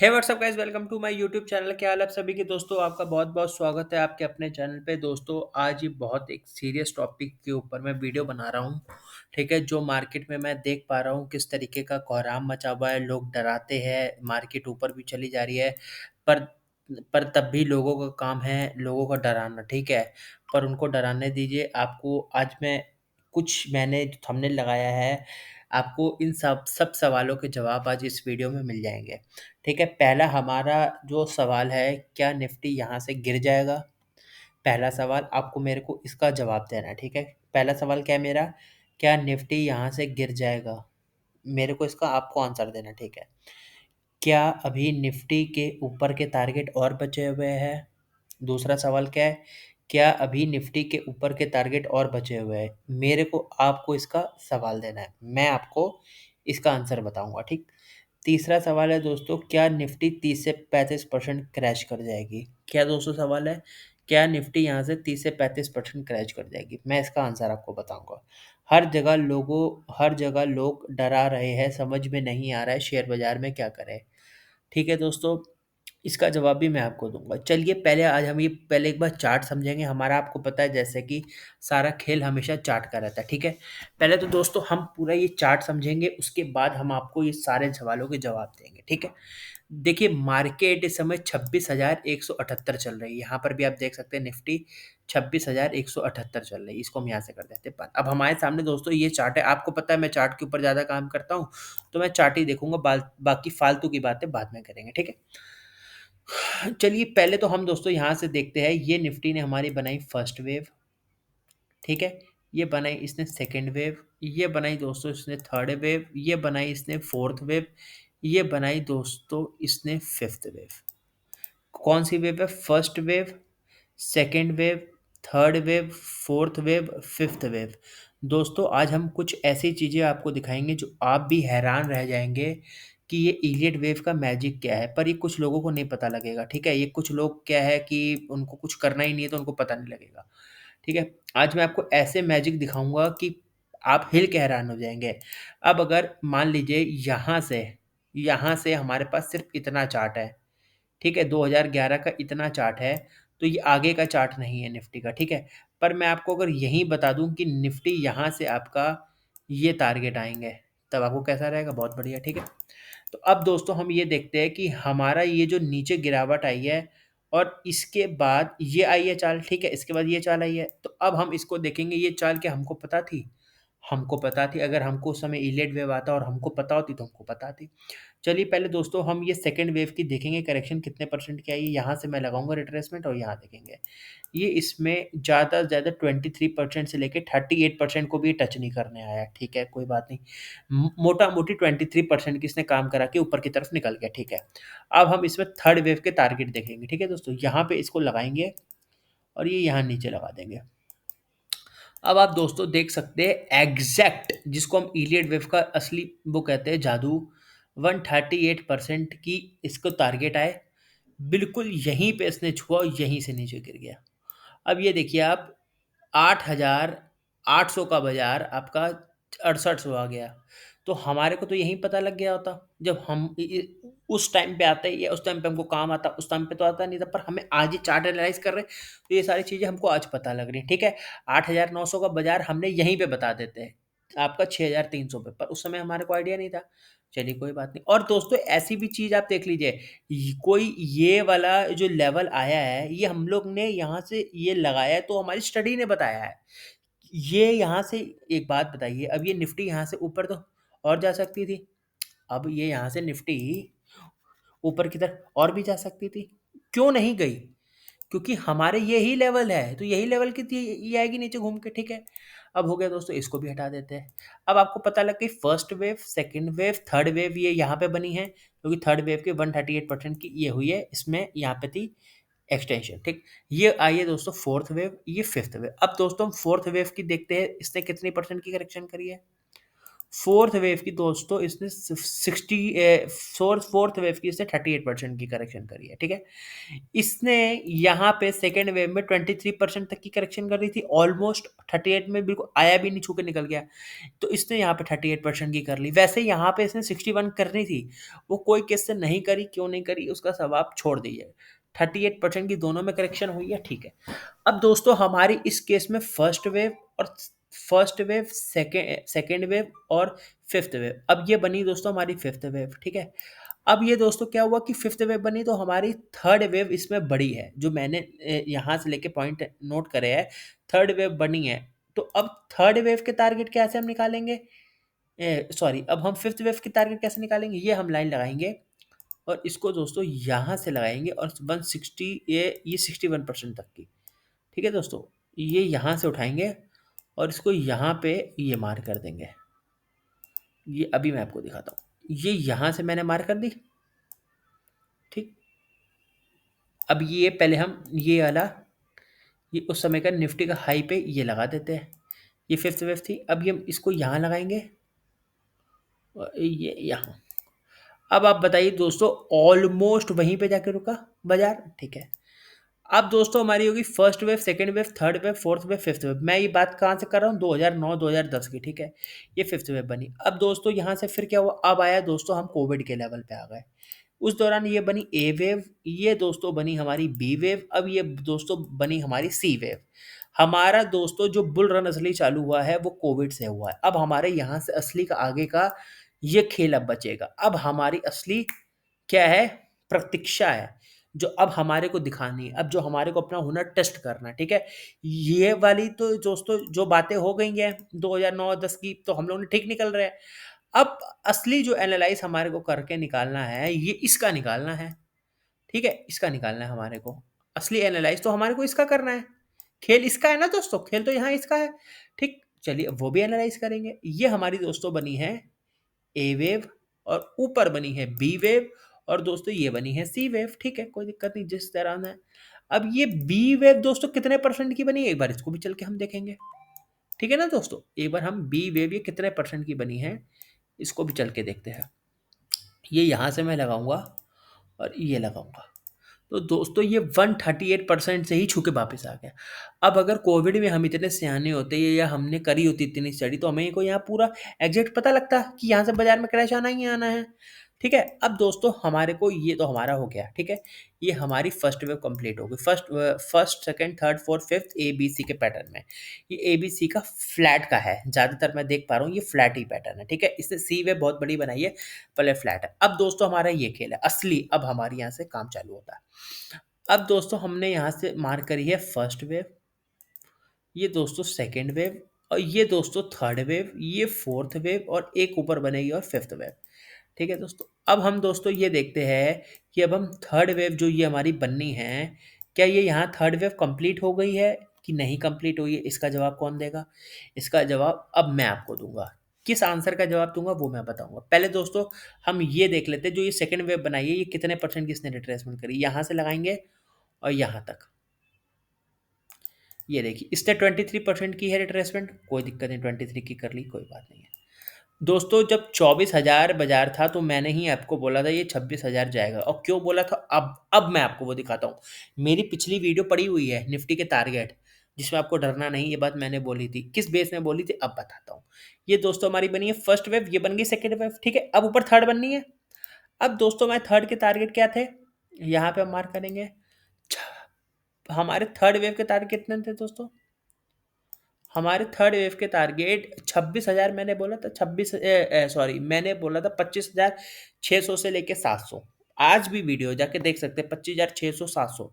Hey what's up guys, welcome to my YouTube channel. क्या हाल है आप सभी के दोस्तों। आपका बहुत बहुत स्वागत है आपके अपने चैनल पे। दोस्तों आज ये बहुत एक सीरियस टॉपिक के ऊपर मैं वीडियो बना रहा हूँ। ठीक है, जो मार्केट में मैं देख पा रहा हूँ किस तरीके का कोहराम मचा हुआ है, लोग डराते हैं, मार्केट ऊपर भी चली जा रही है। पर पर तब भी लोगों का काम है लोगों को डराना। ठीक है, पर उनको डराने दीजिए। आपको आज मैं मैंने थंबनेल लगाया है, आपको इन सब सब सवालों के जवाब आज इस वीडियो में मिल जाएंगे। ठीक है, पहला हमारा जो सवाल है, क्या निफ्टी यहाँ से गिर जाएगा? पहला सवाल आपको मेरे को इसका जवाब देना है। ठीक है, पहला सवाल क्या है मेरा, क्या निफ्टी यहाँ से गिर जाएगा? मेरे को इसका आपको आंसर देना है। ठीक है, क्या अभी निफ्टी के ऊपर के टारगेट और बचे हुए हैं? दूसरा सवाल क्या है, क्या अभी निफ्टी के ऊपर के टारगेट और बचे हुए हैं? मेरे को आपको इसका सवाल देना है, मैं आपको इसका आंसर बताऊंगा। ठीक। तीसरा सवाल है दोस्तों, क्या निफ्टी 30 से 35% क्रैश कर जाएगी? क्या दोस्तों सवाल है, क्या निफ्टी यहाँ से 30 से 35% क्रैश कर जाएगी? मैं इसका आंसर आपको बताऊंगा। हर जगह लोग डरा रहे हैं, समझ में नहीं आ रहा है शेयर बाजार में क्या करें। ठीक है दोस्तों, इसका जवाब भी मैं आपको दूँगा। चलिए पहले आज हम ये पहले एक बार चार्ट समझेंगे। हमारा आपको पता है जैसे कि सारा खेल हमेशा चार्ट का रहता है, ठीक है? पहले तो दोस्तों हम पूरा ये चार्ट समझेंगे, उसके बाद हम आपको ये सारे सवालों के जवाब देंगे, ठीक है? देखिए मार्केट इस समय 26,178 चल रही है। यहाँ पर भी आप देख सकते हैं निफ्टी 26,178 चल रही है। इसको हम यहाँ से कर देते हैं बंद। अब हमारे सामने दोस्तों ये चार्ट है। आपको पता है मैं चार्ट के ऊपर ज़्यादा काम करता हूँ, तो मैं चार्ट ही देखूँगा, बाकी फालतू की बातें बाद में करेंगे, ठीक है? चलिए पहले तो हम दोस्तों यहाँ से देखते हैं, ये निफ्टी ने हमारी बनाई फर्स्ट वेव, ठीक है? ये बनाई इसने सेकंड वेव, ये बनाई दोस्तों इसने थर्ड वेव, ये बनाई इसने फोर्थ वेव, ये बनाई दोस्तों इसने फिफ्थ वेव। कौन सी वेव है? First wave, second wave, third wave, fourth wave, fifth wave. दोस्तों आज हम कुछ ऐसी चीज़ें आपको दिखाएंगे जो आप भी हैरान रह जाएंगे कि ये इलियट वेव का मैजिक क्या है। पर ये कुछ लोगों को नहीं पता लगेगा, ठीक है? ये कुछ लोग क्या है कि उनको कुछ करना ही नहीं है तो उनको पता नहीं लगेगा, ठीक है? आज मैं आपको ऐसे मैजिक दिखाऊंगा कि आप हिल के हैरान हो जाएंगे। अब अगर मान लीजिए यहाँ से हमारे पास सिर्फ इतना चार्ट है, ठीक है? 2011 का इतना चार्ट है, तो ये आगे का चार्ट नहीं है निफ्टी का, ठीक है? पर मैं आपको अगर यही बता दूँ कि निफ्टी यहाँ से आपका ये टारगेट आएँगे, तब आपको कैसा रहेगा? बहुत बढ़िया, ठीक है? तो अब दोस्तों हम ये देखते हैं कि हमारा ये जो नीचे गिरावट आई है और इसके बाद ये आई है चाल, ठीक है? इसके बाद ये चाल आई है, तो अब हम इसको देखेंगे, ये चाल क्या हमको पता थी? हमको पता थी। अगर हमको उस समय इलियट वेव आता और हमको पता होती तो हमको पता थी। चलिए पहले दोस्तों हम ये सेकंड वेव की देखेंगे, करेक्शन कितने परसेंट की आई है। यहाँ से मैं लगाऊंगा रिट्रेसमेंट और यहाँ देखेंगे। ये इसमें ज़्यादा से ज़्यादा 23% से लेके 38% को भी टच नहीं करने आया, ठीक है? कोई बात नहीं। मोटा-मोटी 23% की इसने काम करा के ऊपर की तरफ निकल गया, ठीक है? अब हम इसमें थर्ड वेव के टारगेट देखेंगे, ठीक है दोस्तों? यहाँ पे इसको लगाएँगे और ये यहाँ नीचे लगा देंगे। अब आप दोस्तों देख सकते हैं एग्जैक्ट, जिसको हम इलियट वेव का असली वो कहते हैं जादू, 138% की इसको टारगेट आए। बिल्कुल यहीं पे इसने छुआ और यहीं से नीचे गिर गया। अब ये देखिए आप, 8,800 का बाजार आपका 6800 आ गया। तो हमारे को तो यही पता लग गया होता, जब हम उस टाइम पे आता है या उस टाइम पे हमको काम आता, उस टाइम पे तो आता नहीं था। पर हमें आज ही चार्ट एनालाइज कर रहे हैं, तो ये सारी चीज़ें हमको आज पता लग रही हैं, ठीक है? 8,900 का बाजार हमने यहीं पे बता देते हैं आपका 6,300 पे, पर उस समय हमारे को आइडिया नहीं था। चलिए कोई बात नहीं। और दोस्तों ऐसी भी चीज़ आप देख लीजिए, कोई ये वाला जो लेवल आया है, ये हम लोग ने यहाँ से ये लगाया है तो हमारी स्टडी ने बताया है। ये यहाँ से, एक बात बताइए, अब ये निफ्टी यहाँ से ऊपर तो और जा सकती थी। अब ये यहाँ से निफ्टी ऊपर की तरफ और भी जा सकती थी, क्यों नहीं गई? क्योंकि हमारे यही लेवल है, तो यही लेवल की थी, ये आएगी नीचे घूम के, ठीक है? अब हो गया दोस्तों, इसको भी हटा देते हैं। अब आपको पता लग गई first wave, second wave, third wave ये यहाँ पे बनी है, क्योंकि थर्ड वेव के 138% की ये हुई है, इसमें यहाँ पे थी एक्सटेंशन, ठीक? ये आई है दोस्तों फोर्थ वेव, ये फिफ्थ वेव। अब दोस्तों हम फोर्थ वेव की देखते हैं, इसने कितनी परसेंट की करेक्शन करी है। फोर्थ वेव की दोस्तों इसने 60 फोर्थ वेव की इसने 38% की करेक्शन करी है, ठीक है। इसने यहाँ पे सेकेंड वेव में 23% तक की करेक्शन कर रही थी, ऑलमोस्ट 38 में बिल्कुल आया भी नहीं, छू के निकल गया। तो इसने यहाँ पे 38% की कर ली। वैसे यहाँ पे इसने 61 करनी थी, वो कोई केस से नहीं करी, क्यों नहीं करी उसका सब आप छोड़ दीजिए। 38% की दोनों में करेक्शन हुई है, ठीक है। अब दोस्तों हमारी इस केस में फर्स्ट वेव, सेकेंड वेव और फिफ्थ वेव, अब ये बनी दोस्तों हमारी फिफ्थ वेव, ठीक है। अब ये दोस्तों क्या हुआ कि फिफ्थ वेव बनी तो हमारी थर्ड वेव इसमें बड़ी है, जो मैंने यहाँ से लेके पॉइंट नोट करे है, थर्ड वेव बनी है। तो अब थर्ड वेव के टारगेट कैसे हम निकालेंगे, सॉरी, अब हम फिफ्थ वेव की टारगेट कैसे निकालेंगे, ये हम लाइन लगाएंगे और इसको दोस्तों यहाँ से लगाएंगे और 160, ये 61% तक की, ठीक है दोस्तों। ये यहाँ से उठाएंगे और इसको यहाँ पे ये मार कर देंगे। ये अभी मैं आपको दिखाता हूँ, ये यहाँ से मैंने मार कर दी, ठीक। अब ये पहले हम ये वाला, ये उस समय का निफ्टी का हाई पे ये लगा देते हैं। ये फिफ्थ वेव थी, अब ये हम इसको यहाँ लगाएंगे और ये यहाँ। अब आप बताइए दोस्तों, ऑलमोस्ट वहीं पे जाके रुका बाजार, ठीक है। अब दोस्तों हमारी होगी first wave, second wave, third wave, fourth wave, fifth wave. मैं ये बात कहाँ से कर रहा हूँ, 2009 2010 की, ठीक है। ये फिफ्थ वेव बनी। अब दोस्तों यहाँ से फिर क्या हुआ, अब आया दोस्तों हम कोविड के लेवल पे आ गए। उस दौरान ये बनी ए वेव, ये दोस्तों बनी हमारी बी वेव, अब ये दोस्तों बनी हमारी सी वेव। हमारा दोस्तों जो बुल रन असली चालू हुआ है वो कोविड से हुआ है। अब हमारे यहाँ से असली का आगे का ये खेल अब बचेगा। अब हमारी असली क्या है, प्रतीक्षा है, जो अब हमारे को दिखानी है, अब जो हमारे को अपना हुनर टेस्ट करना है, ठीक है। ये वाली तो दोस्तों जो बातें हो गई हैं 2009-10 की, तो हम लोग ने ठीक निकल रहे हैं। अब असली जो एनालाइज हमारे को करके निकालना है, ये इसका निकालना है, ठीक है, इसका निकालना है हमारे को। असली एनालाइज तो हमारे को इसका करना है, खेल इसका है ना दोस्तों, खेल तो यहाँ इसका है, ठीक। चलिए वो भी एनालाइज करेंगे। ये हमारी दोस्तों बनी है ए वेव और ऊपर बनी है बी वेव और दोस्तों ये बनी है सी वेव, ठीक है, कोई दिक्कत नहीं जिस तरह है। अब ये बी वेव दोस्तों कितने परसेंट की बनी है, एक बार इसको भी चल के हम देखेंगे, ठीक है ना दोस्तों। एक बार हम बी वेव ये कितने परसेंट की बनी है, इसको भी चल के देखते हैं। ये यहाँ से मैं लगाऊंगा और ये लगाऊंगा, तो दोस्तों ये 138% से ही छू के वापस आ गया। अब अगर कोविड में हम इतने सियाने होते या हमने करी होती इतनी स्टडी, तो हमें को यहाँ पूरा एग्जैक्ट पता लगता कि यहाँ से बाजार में क्रैश आना ही आना है, ठीक है। अब दोस्तों हमारे को ये तो हमारा हो गया, ठीक है। ये हमारी फर्स्ट वेव कंप्लीट हो गई। First second third fourth fifth A B C के पैटर्न में, ये ए बी सी का फ्लैट का है, ज़्यादातर मैं देख पा रहा हूँ ये फ्लैट ही पैटर्न है, ठीक है। इसने सी वेव बहुत बड़ी बनाई है, पहले फ्लैट है। अब दोस्तों हमारा ये खेल है असली, अब हमारे यहाँ से काम चालू होता है। अब दोस्तों हमने यहाँ से मार्क करी है फर्स्ट वेव, ये दोस्तों सेकंड वेव और ये दोस्तों थर्ड वेव, ये फोर्थ वेव और एक ऊपर बनेगी और फिफ्थ वेव, ठीक है दोस्तों। अब हम दोस्तों ये देखते हैं कि अब हम थर्ड वेव जो ये हमारी बननी है, क्या ये यहाँ थर्ड वेव कंप्लीट हो गई है कि नहीं कंप्लीट हुई है, इसका जवाब कौन देगा। इसका जवाब अब मैं आपको दूंगा। किस आंसर का जवाब दूंगा वो मैं बताऊंगा। पहले दोस्तों हम ये देख लेते हैं, जो ये सेकंड वेव बनाई है ये कितने परसेंट की इसने रिट्रेसमेंट करी, यहाँ से लगाएंगे और यहाँ तक। ये देखिए इसने 23% की है रिट्रेसमेंट, कोई दिक्कत नहीं, 23 की कर ली, कोई बात नहीं है दोस्तों। जब 24,000 बाजार था तो मैंने ही आपको बोला था ये 26,000 जाएगा, और क्यों बोला था अब मैं आपको वो दिखाता हूँ। मेरी पिछली वीडियो पड़ी हुई है निफ्टी के टारगेट, जिसमें आपको डरना नहीं, ये बात मैंने बोली थी, किस बेस में बोली थी अब बताता हूँ। ये दोस्तों हमारी बनी है फर्स्ट वेव, ये बन गई सेकेंड वेव, ठीक है। अब ऊपर थर्ड बननी है। अब दोस्तों मैं थर्ड के टारगेट क्या थे, यहाँ पे हम मार्क करेंगे। हमारे थर्ड वेव के टारगेट कितने थे दोस्तों, हमारे थर्ड वेव के टारगेट 26,000 मैंने बोला था, सॉरी मैंने बोला था 25,600 से लेके 700। आज भी वीडियो जाके देख सकते हैं, 25,600 700।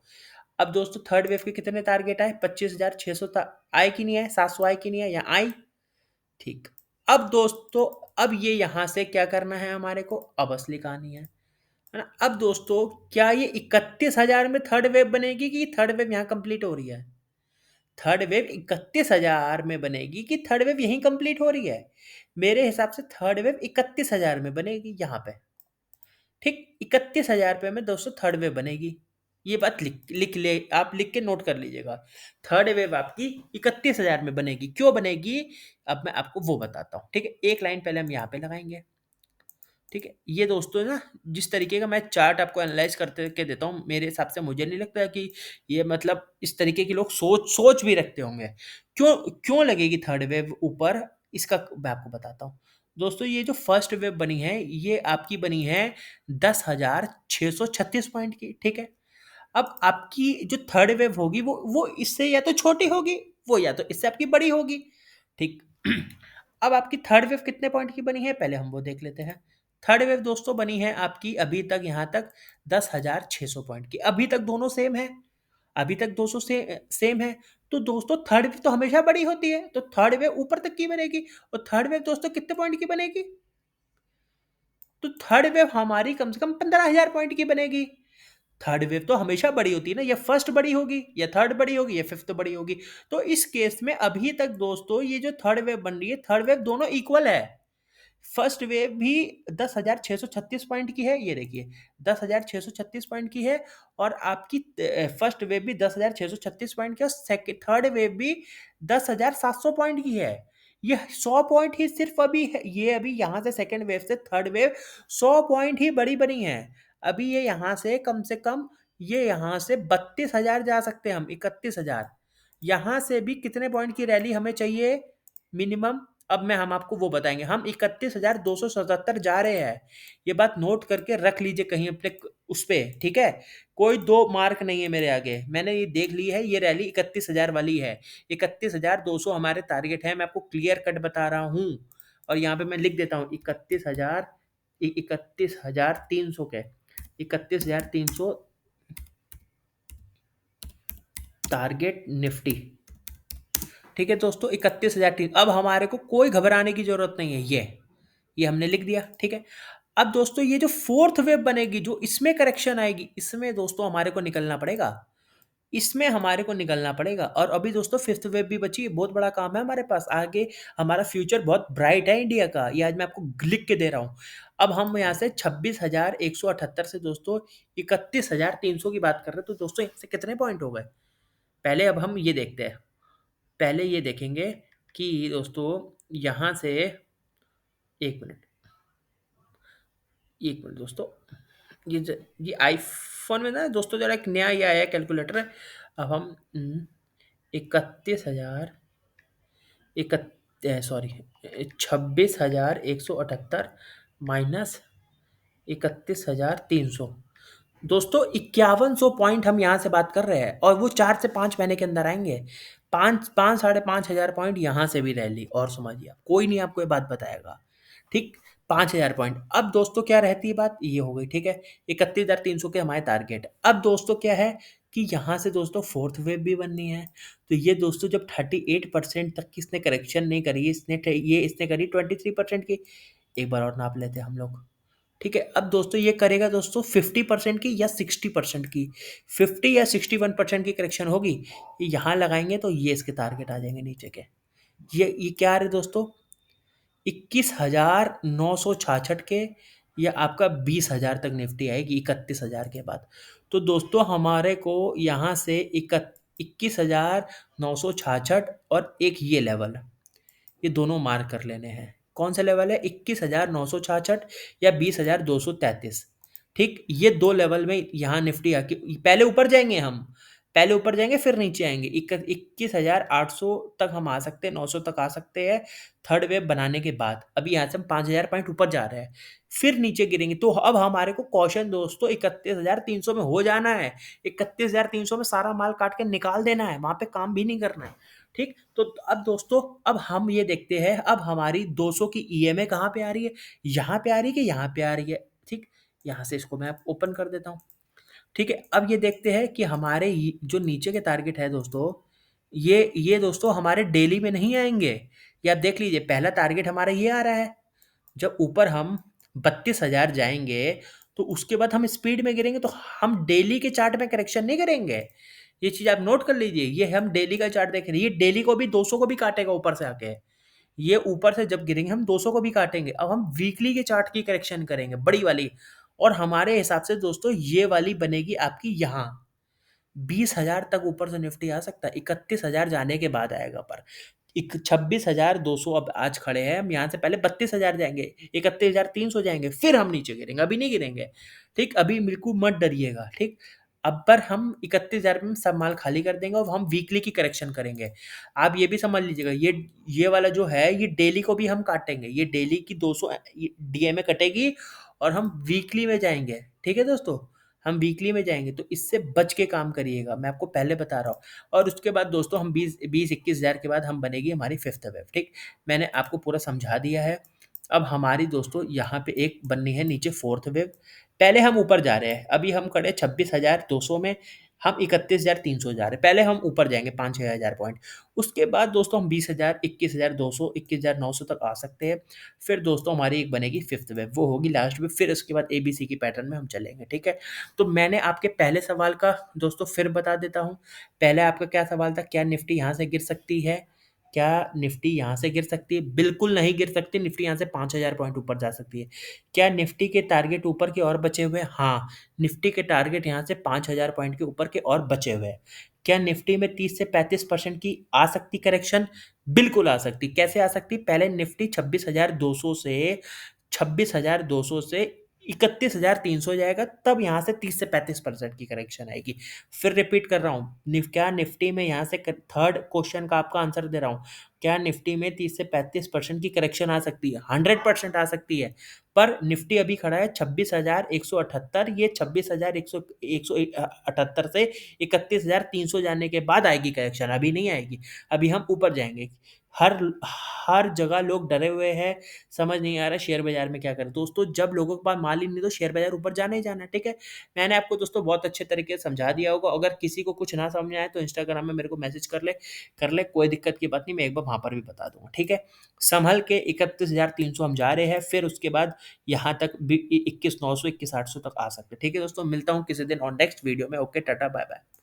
अब दोस्तों थर्ड वेव के कितने टारगेट आए, 25,600 आए कि नहीं आए, 700 आए कि नहीं आए, यहाँ आई, ठीक। अब दोस्तों अब ये यहाँ से क्या करना है हमारे को, अब असली कहानी है ना। अब दोस्तों क्या ये 31,000 में थर्ड वेव बनेगी कि थर्ड वेव यहाँ कंप्लीट हो रही है, थर्ड वेव 31,000 में बनेगी कि थर्ड वेव यहीं कंप्लीट हो रही है। मेरे हिसाब से थर्ड वेव 31,000 में बनेगी यहाँ पे, ठीक। 31,000 पे में दोस्तों थर्ड वेव बनेगी, ये बात आप लिख के नोट कर लीजिएगा। थर्ड वेव आपकी 31,000 में बनेगी। क्यों बनेगी? अब मैं आपको वो बताता हूँ, ठीक है? एक लाइन पहले हम यहाँ पे लगाएँगे, ठीक है? ये दोस्तों ना, जिस तरीके का मैं चार्ट आपको एनालाइज़ करते के देता हूँ, मेरे हिसाब से मुझे नहीं लगता कि ये मतलब इस तरीके के लोग सोच सोच भी रखते होंगे। क्यों क्यों लगेगी थर्ड वेव ऊपर? इसका मैं आपको बताता हूँ। दोस्तों, ये जो फर्स्ट वेव बनी है, ये आपकी बनी है 10,636 पॉइंट की, ठीक है? अब आपकी जो थर्ड वेव होगी वो इससे या तो छोटी होगी, वो या तो इससे आपकी बड़ी होगी, ठीक? अब आपकी थर्ड वेव कितने पॉइंट की बनी है, पहले हम वो देख लेते हैं। थर्ड वेव दोस्तों बनी है आपकी अभी तक यहाँ तक 10,600 पॉइंट की। अभी तक दोनों सेम है, अभी तक 200 से सेम है। तो दोस्तों थर्ड वेव तो हमेशा बड़ी होती है, तो थर्ड वेव ऊपर तक की बनेगी। और थर्ड वेव दोस्तों कितने पॉइंट की बनेगी? तो थर्ड वेव हमारी कम से कम 15,000 पॉइंट की बनेगी। थर्ड वेव तो हमेशा बड़ी होती है ना, या फर्स्ट बड़ी होगी, या थर्ड बड़ी होगी, या फिफ्थ बड़ी होगी। तो इस केस में अभी तक दोस्तों ये जो थर्ड वेव बन रही है, थर्ड वेव दोनों इक्वल है। फर्स्ट वेव भी 10,636 पॉइंट की है, ये देखिए 10,636 पॉइंट की है। और आपकी फर्स्ट वेव भी 10,636 पॉइंट की है, और थर्ड वेव भी 10,700 पॉइंट की है। ये 100 पॉइंट ही सिर्फ अभी है, ये अभी यहाँ से सेकेंड वेव से थर्ड वेव 100 पॉइंट ही बड़ी बनी है। अभी ये यहाँ से कम, ये यहाँ से 32,000 जा सकते हैं हम, 31,000। यहाँ से भी कितने पॉइंट की रैली हमें चाहिए मिनिमम? अब हम आपको वो बताएंगे। हम 31,277 जा रहे हैं। ये बात नोट करके रख लीजिए कहीं अपने उस पे, ठीक है? कोई दो मार्क नहीं है मेरे आगे, मैंने ये देख ली है, ये रैली 31,000 वाली है। 31,200 हमारे टारगेट है, मैं आपको क्लियर कट बता रहा हूँ। और यहाँ पे मैं लिख देता हूँ 31,300 के 31,300 टारगेट निफ्टी, ठीक है दोस्तों? 31,003। अब हमारे को कोई घबराने की जरूरत नहीं है, ये हमने लिख दिया, ठीक है? अब दोस्तों ये जो फोर्थ वेव बनेगी, जो इसमें करेक्शन आएगी, इसमें दोस्तों हमारे को निकलना पड़ेगा। इसमें हमारे को निकलना पड़ेगा। और अभी दोस्तों फिफ्थ वेव भी बची है, बहुत बड़ा काम है हमारे पास आगे। हमारा फ्यूचर बहुत ब्राइट है इंडिया का, ये आज मैं आपको लिख के दे रहा हूँ। अब हम यहाँ से 26,178 से दोस्तों 31,300 की बात कर रहे हैं, तो दोस्तों यहाँ से कितने पॉइंट हो गए? पहले अब हम ये देखते हैं। पहले ये देखेंगे कि दोस्तों यहाँ से, एक मिनट, एक मिनट दोस्तों, ये आईफोन में ना दोस्तों जरा एक नया ये आया है कैलकुलेटर। अब हम 31,000 इकत सॉरी 26,178 माइनस 31,300, दोस्तों 5100 पॉइंट हम यहाँ से बात कर रहे हैं, और वो 4 से 5 महीने के अंदर आएंगे। पाँच पाँच 5,500 पॉइंट यहाँ से भी रैली, और समझिए आप, कोई नहीं आपको ये बात बताएगा, ठीक? 5,000 पॉइंट। अब दोस्तों क्या रहती है बात, ये हो गई, ठीक है? 31,300 के हमारे टारगेट। अब दोस्तों क्या है कि यहाँ से दोस्तों फोर्थ वेव भी बननी है। तो ये दोस्तों जब 38% तक की इसने करेक्शन नहीं करी, इसने करी 23% की। एक बार और नाप लेते हैं हम लोग, ठीक है? अब दोस्तों ये करेगा दोस्तों 50% की या 60% की, 50 या 61% की करेक्शन होगी। ये यहाँ लगाएंगे तो ये इसके टारगेट आ जाएंगे नीचे के। ये क्या आ रहे दोस्तों? 21,966 के, या आपका 20,000 तक निफ्टी आएगी 31,000 के बाद। तो दोस्तों हमारे को यहाँ से 21,966 और एक ये लेवल, ये दोनों मार्क कर लेने हैं। कौन सा लेवल है? 21,966 या 20,233, ठीक? ये दो लेवल में यहाँ निफ्टी आके पहले ऊपर जाएंगे हम, पहले ऊपर जाएंगे फिर नीचे आएंगे। 21,800 तक हम आ सकते हैं, 900 तक आ सकते हैं थर्ड वेव बनाने के बाद। अभी यहाँ से हम 5,000 पॉइंट ऊपर जा रहे हैं, फिर नीचे गिरेंगे। तो अब हमारे को कौशन दोस्तों 31,300 में हो जाना है। 31,300 में सारा माल काट के निकाल देना है, वहां पे काम भी नहीं करना है, ठीक? तो अब दोस्तों, अब हम ये देखते हैं, अब हमारी 200 की ईएमए कहाँ पे आ रही है? यहाँ पे आ रही है कि यहाँ पे आ रही है, ठीक? यहाँ से इसको मैं ओपन कर देता हूँ, ठीक है? अब ये देखते हैं कि हमारे जो नीचे के टारगेट है दोस्तों, ये दोस्तों हमारे डेली में नहीं आएंगे। ये आप देख लीजिए, पहला टारगेट हमारा ये आ रहा है। जब ऊपर हम 32,000 जाएंगे, तो उसके बाद हम स्पीड में गिरेंगे, तो हम डेली के चार्ट में करेक्शन नहीं करेंगे। ये चीज आप नोट कर लीजिए, ये हम डेली का चार्ट देख रहे हैं, ये डेली को भी 200 को भी काटेगा ऊपर से आके। ये ऊपर से जब गिरेंगे हम 200 को भी काटेंगे। अब हम वीकली के चार्ट की करेक्शन करेंगे, बड़ी वाली। और हमारे हिसाब से दोस्तों ये वाली बनेगी आपकी यहाँ, 20,000 तक ऊपर से निफ्टी आ सकता है, 31,000 जाने के बाद आएगा पर। 26,200 अब आज खड़े हैं, हम यहाँ से पहले 32,000 जाएंगे, 31,300 जाएंगे, फिर हम नीचे गिरेंगे, अभी नहीं गिरेंगे। ठीक, अभी बिल्कुल मत डरिएगा। ठीक, अब पर हम 31,000 में सब माल खाली कर देंगे और हम वीकली की करेक्शन करेंगे। आप ये भी समझ लीजिएगा, ये वाला जो है ये डेली को भी हम काटेंगे, ये डेली की 200 डीएमए कटेगी और हम वीकली में जाएंगे। ठीक है दोस्तों, हम वीकली में जाएंगे, तो इससे बच के काम करिएगा, मैं आपको पहले बता रहा हूँ। और उसके बाद दोस्तों हम 20-21 हज़ार के बाद हम बनेगी हमारी फिफ्थ वेव। ठीक, मैंने आपको पूरा समझा दिया है। अब हमारी दोस्तों यहाँ पे एक बननी है नीचे फोर्थ वेव। पहले हम ऊपर जा रहे हैं, अभी हम खड़े 26,200 में, हम 31,300 जा रहे हैं, पहले हम ऊपर जाएंगे 5-6 हज़ार पॉइंट। उसके बाद दोस्तों हम 20,000, 21,200, 21,900 तक आ सकते हैं। फिर दोस्तों हमारी एक बनेगी फिफ्थ वेव, वो होगी लास्ट वेव, फिर उसके बाद ABC की पैटर्न में हम चलेंगे। ठीक है, तो मैंने आपके पहले सवाल का दोस्तों फिर बता देता हूँ। पहले आपका क्या सवाल था, क्या निफ्टी यहाँ से गिर सकती है? क्या निफ्टी यहाँ से गिर सकती है? बिल्कुल नहीं गिर सकती, निफ्टी यहाँ से 5,000 पॉइंट ऊपर जा सकती है। क्या निफ्टी के टारगेट ऊपर के और बचे हुए हैं? हाँ, निफ्टी के टारगेट यहाँ से 5,000 पॉइंट के ऊपर के और बचे हुए हैं। क्या निफ्टी में 30 से 35% की आ सकती करेक्शन? बिल्कुल आ सकती। कैसे आ सकती? पहले निफ्टी 26,200 से 31,300 जाएगा, तब यहाँ से 30 से 35% की करेक्शन आएगी। फिर रिपीट कर रहा हूँ, क्या निफ्टी में यहाँ से थर्ड क्वेश्चन का आपका आंसर दे रहा हूँ, क्या निफ्टी में 30 से 35% की करेक्शन आ सकती है? 100% आ सकती है। पर निफ्टी अभी खड़ा है 26,178, ये 26,178 से 31,300 जाने के बाद आएगी करेक्शन, अभी नहीं आएगी। अभी हम ऊपर जाएंगे। हर हर जगह लोग डरे हुए हैं, समझ नहीं आ रहा शेयर बाजार में क्या करें। दोस्तों जब लोगों के पास माल ही नहीं तो शेयर बाजार ऊपर जाना ही जाना है। ठीक है, मैंने आपको दोस्तों बहुत अच्छे तरीके से समझा दिया होगा। अगर किसी को कुछ ना समझ में आए तो इंस्टाग्राम में मेरे को मैसेज कर ले, कोई दिक्कत की बात नहीं, मैं एक बार वहां पर भी बता दूंगा। ठीक है, संभल के 31,300 हम जा रहे हैं, फिर उसके बाद यहाँ तक 21,900, 21,800 तक आ सकते हैं। ठीक है दोस्तों, मिलता हूँ किसी दिन और नेक्स्ट वीडियो में। Okay, tata bye bye.